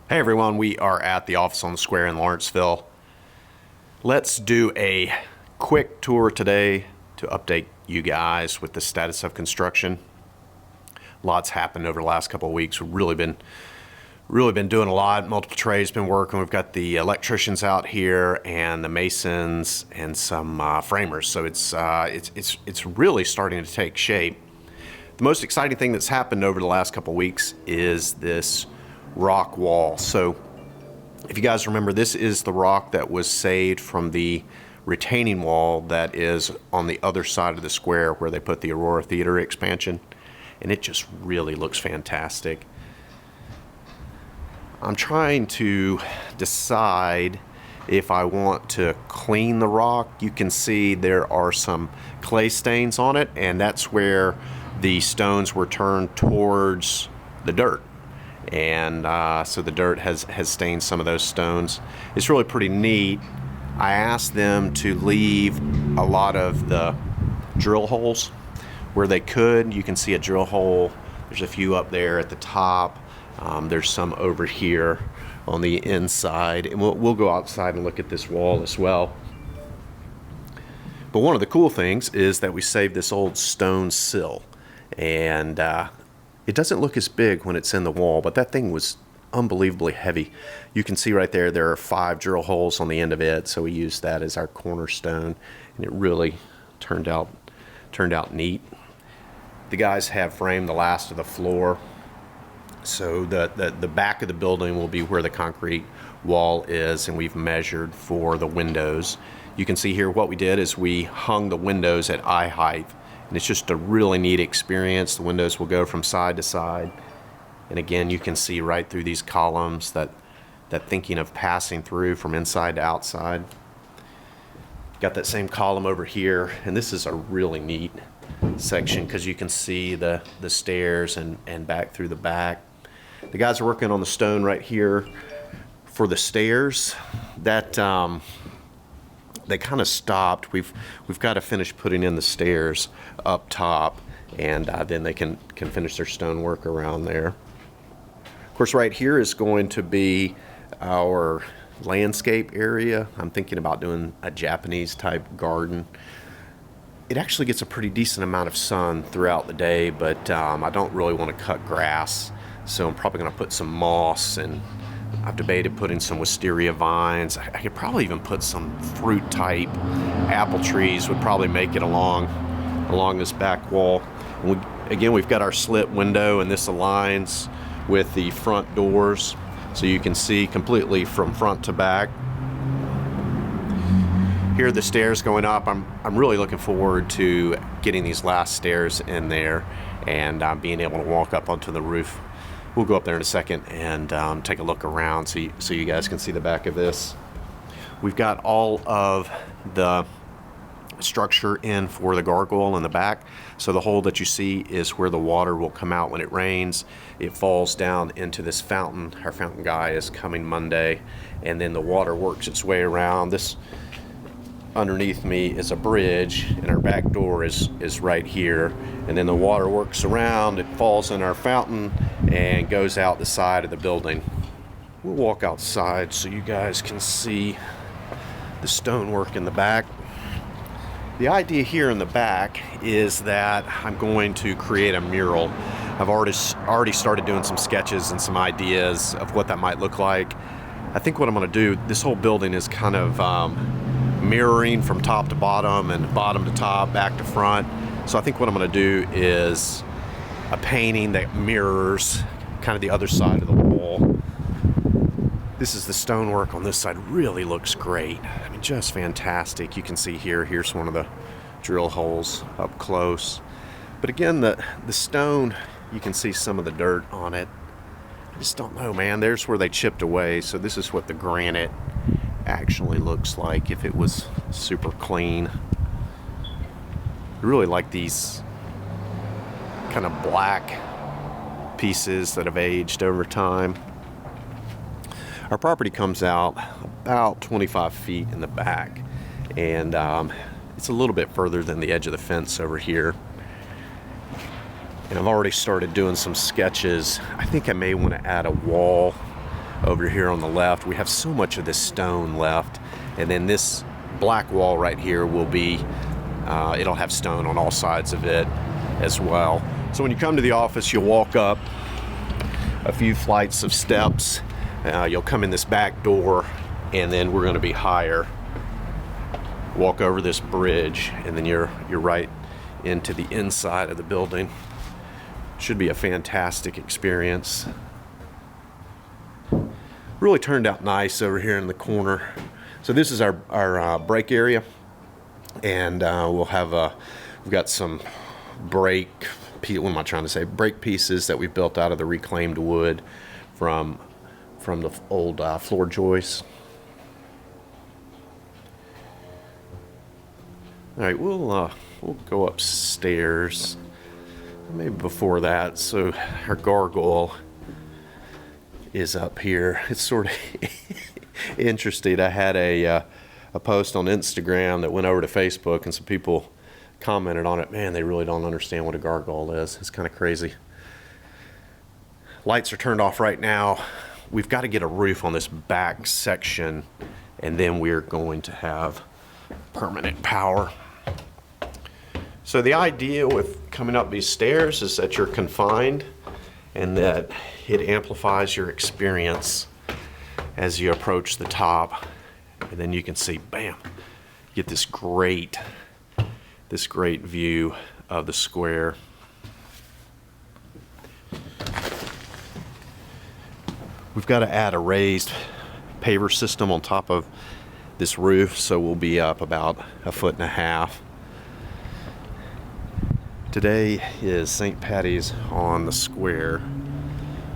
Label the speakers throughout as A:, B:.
A: Hey everyone, we are at the office on the square in Lawrenceville. Let's do a quick tour today to update you guys with the status of construction. Lots happened over the last couple of weeks. We've really been doing a lot. Multiple trades been working. We've got the electricians out here and the masons and some framers. So it's really starting to take shape. The most exciting thing that's happened over the last couple of weeks is this rock wall. So if you guys remember, this is the rock that was saved from the retaining wall that is on the other side of the square where they put the Aurora Theater expansion, and it just really looks fantastic. I'm trying to decide if I want to clean the rock. You can see there are some clay stains on it, and that's where the stones were turned towards the dirt. And so the dirt has stained some of those stones. It's really pretty neat. I asked them to leave a lot of the drill holes where they could. You can see a drill hole. There's a few up there at the top. There's some over here on the inside. And we'll go outside and look at this wall as well. But one of the cool things is that we saved this old stone sill. And it doesn't look as big when it's in the wall, but that thing was unbelievably heavy. You can see right there are 5 drill holes on the end of it, so we used that as our cornerstone, and it really turned out neat. The guys have framed the last of the floor, so the back of the building will be where the concrete wall is, and we've measured for the windows. You can see here what we did is we hung the windows at eye height. And it's just a really neat experience. The windows will go from side to side. And again, you can see right through these columns that thinking of passing through from inside to outside. Got that same column over here. And this is a really neat section because you can see the stairs and back through the back. The guys are working on the stone right here for the stairs. That they kind of stopped. We've got to finish putting in the stairs up top, and then they can finish their stonework around there. Of course, right here is going to be our landscape area. I'm thinking about doing a Japanese type garden. It actually gets a pretty decent amount of sun throughout the day, but I don't really want to cut grass, so I'm probably going to put some moss, and I've debated putting some wisteria vines. I could probably even put some fruit type apple trees, would probably make it along this back wall. And we've got our slit window, and this aligns with the front doors, so you can see completely from front to back. Here are the stairs going up. I'm really looking forward to getting these last stairs in there and being able to walk up onto the roof. We'll go up there in a second and take a look around so you guys can see the back of this. We've got all of the structure in for the gargoyle in the back. So the hole that you see is where the water will come out when it rains. It falls down into this fountain. Our fountain guy is coming Monday, and then the water works its way around. This underneath me is a bridge, and our back door is right here, and then the water works around, it falls in our fountain and goes out the side of the building. We'll walk outside so you guys can see the stonework in the back. The idea here in the back is that I'm going to create a mural. I've already started doing some sketches and some ideas of what that might look like. I think what I'm going to do, this whole building is kind of mirroring from top to bottom and bottom to top, back to front. So I think what I'm going to do is a painting that mirrors kind of the other side of the wall. This is the stonework on this side. Really looks great. I mean, just fantastic. You can see here's one of the drill holes up close. But again, the stone, you can see some of the dirt on it. I just don't know, man. There's where they chipped away. So this is what the granite actually looks like if it was super clean. I really like these kind of black pieces that have aged over time. Our property comes out about 25 feet in the back, and it's a little bit further than the edge of the fence over here. And I've already started doing some sketches. I think I may want to add a wall over here on the left. We have so much of this stone left, and then this black wall right here will be, it'll have stone on all sides of it as well. So when you come to the office, you'll walk up a few flights of steps. You'll come in this back door, and then we're going to be higher. Walk over this bridge, and then you're right into the inside of the building. Should be a fantastic experience. Really turned out nice over here in the corner. So this is our break area, and we'll have we've got some break pieces that we built out of the reclaimed wood from the old floor joists. All right, we'll go upstairs. Maybe before that, so our gargoyle is up here. It's sort of interesting. I had a post on Instagram that went over to Facebook, and some people commented on it. Man, they really don't understand what a gargoyle is. It's kind of crazy. Lights are turned off right now. We've got to get a roof on this back section, and then we're going to have permanent power. So the idea with coming up these stairs is that you're confined and that it amplifies your experience as you approach the top. And then you can see, bam, get this great view of the square. We've got to add a raised paver system on top of this roof, so we'll be up about 1.5 feet. Today is St. Patty's on the square,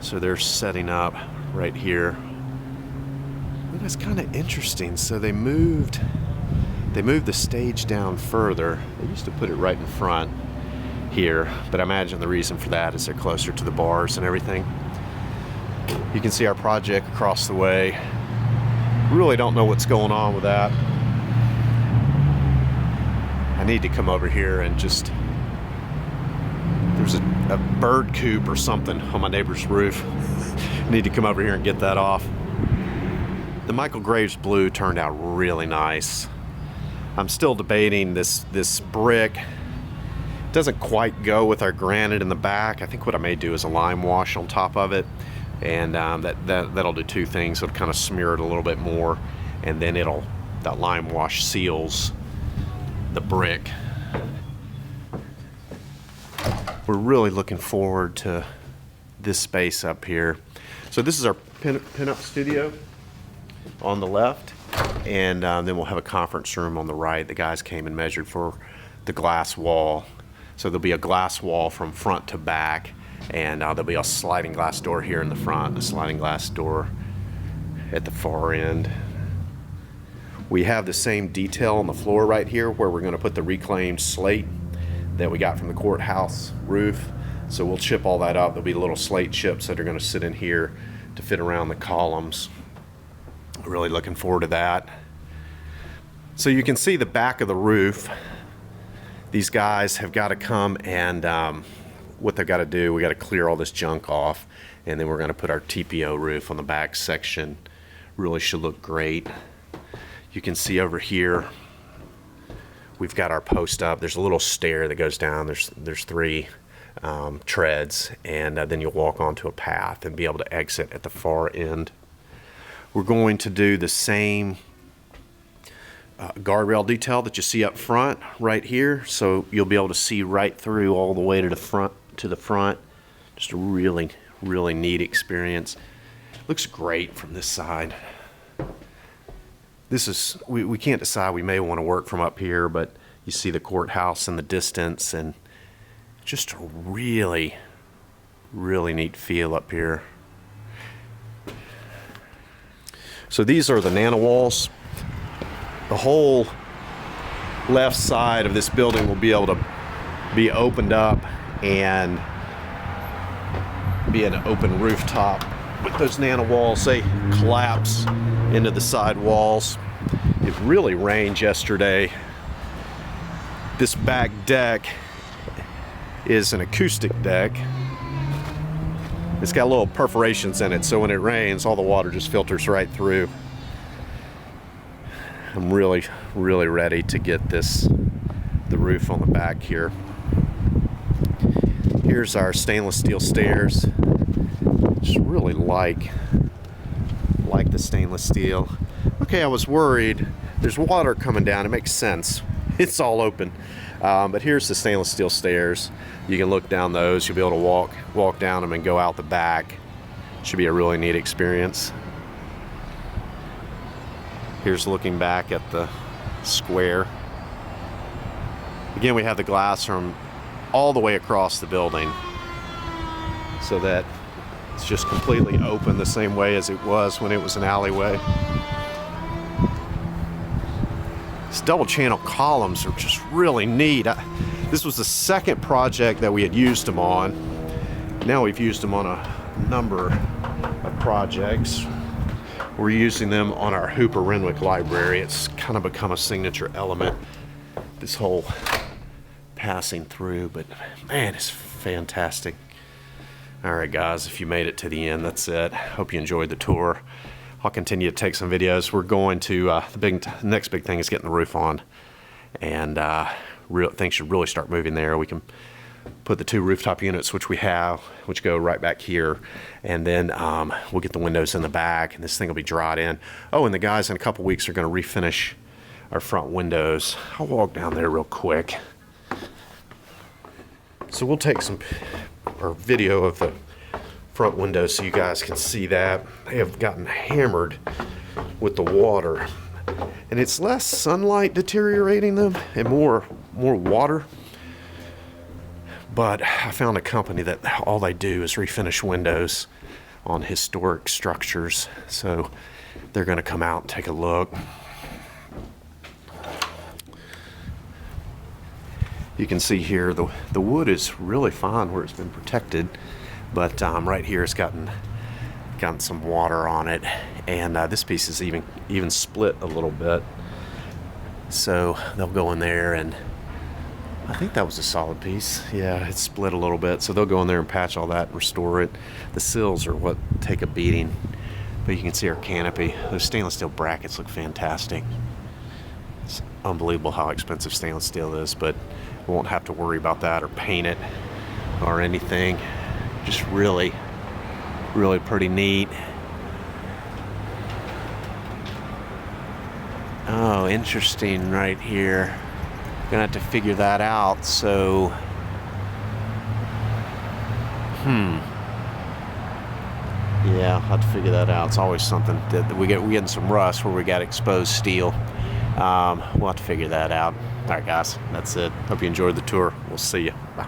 A: so they're setting up right here. And that's kind of interesting. So they moved the stage down further. They used to put it right in front here, but I imagine the reason for that is they're closer to the bars and everything. You can see our project across the way. Really don't know what's going on with that. I need to come over here and just, there's a bird coop or something on my neighbor's roof. I need to come over here and get that off. The Michael Graves blue turned out really nice. I'm still debating this brick. It doesn't quite go with our granite in the back. I think what I may do is a lime wash on top of it, and that'll do two things. It'll kind of smear it a little bit more, and then that lime wash seals the brick. We're really looking forward to this space up here. So this is our pin-up studio on the left, and then we'll have a conference room on the right. The guys came and measured for the glass wall. So there'll be a glass wall from front to back, and there'll be a sliding glass door here in the front, a sliding glass door at the far end. We have the same detail on the floor right here where we're going to put the reclaimed slate that we got from the courthouse roof. So we'll chip all that up. There'll be little slate chips that are going to sit in here to fit around the columns. Really looking forward to that. So you can see the back of the roof. These guys have got to come and what they've got to do, we got to clear all this junk off, and then we're going to put our TPO roof on the back section. Really should look great. You can see over here we've got our post up. There's a little stair that goes down. There's 3 treads, and then you'll walk onto a path and be able to exit at the far end. We're going to do the same guardrail detail that you see up front right here, so you'll be able to see right through all the way to the front. Just a really neat experience. Looks great from this side. This is, we can't decide. We may want to work from up here, but you see the courthouse in the distance, and just a really neat feel up here. So these are the NanaWalls. The whole left side of this building will be able to be opened up and be an open rooftop with those NanaWalls. They collapse into the side walls. It really rained yesterday. This back deck is an acoustic deck. It's got little perforations in it, so when it rains, all the water just filters right through. I'm really ready to get the roof on the back here. Here's our stainless steel stairs. Just really like the stainless steel. Okay, I was worried. There's water coming down. It makes sense. It's all open. But here's the stainless steel stairs. You can look down those. You'll be able to walk down them and go out the back. Should be a really neat experience. Here's looking back at the square. Again, we have the glass from all the way across the building, so that it's just completely open the same way as it was when it was an alleyway. These double channel columns are just really neat. This was the second project that we had used them on. Now we've used them on a number of projects. We're using them on our Hooper Renwick library. It's kind of become a signature element, this whole passing through, but man, it's fantastic. All right, guys, if you made it to the end, that's it. Hope you enjoyed the tour. I'll continue to take some videos. We're going to, the next big thing is getting the roof on, and things should really start moving there. We can put the 2 rooftop units, which we have, which go right back here, and then we'll get the windows in the back, and this thing will be dried in. Oh, and the guys in a couple weeks are going to refinish our front windows. I'll walk down there real quick. So we'll take some video of the front windows so you guys can see that. They have gotten hammered with the water, and it's less sunlight deteriorating them and more water. But I found a company that all they do is refinish windows on historic structures, so they're going to come out and take a look. You can see here the wood is really fine where it's been protected, but right here it's gotten some water on it, and this piece is even split a little bit. So they'll go in there, and I think that was a solid piece. Yeah, it's split a little bit, so they'll go in there and patch all that and restore it. The sills are what take a beating, but you can see our canopy. Those stainless steel brackets look fantastic. It's unbelievable how expensive stainless steel is, but we won't have to worry about that or paint it or anything. Just really pretty neat. Oh, interesting right here. Gonna have to figure that out. So, yeah, I'll have to figure that out. It's always something that we getting some rust where we got exposed steel. We'll have to figure that out. All right, guys, that's it. Hope you enjoyed the tour. We'll see you. Bye.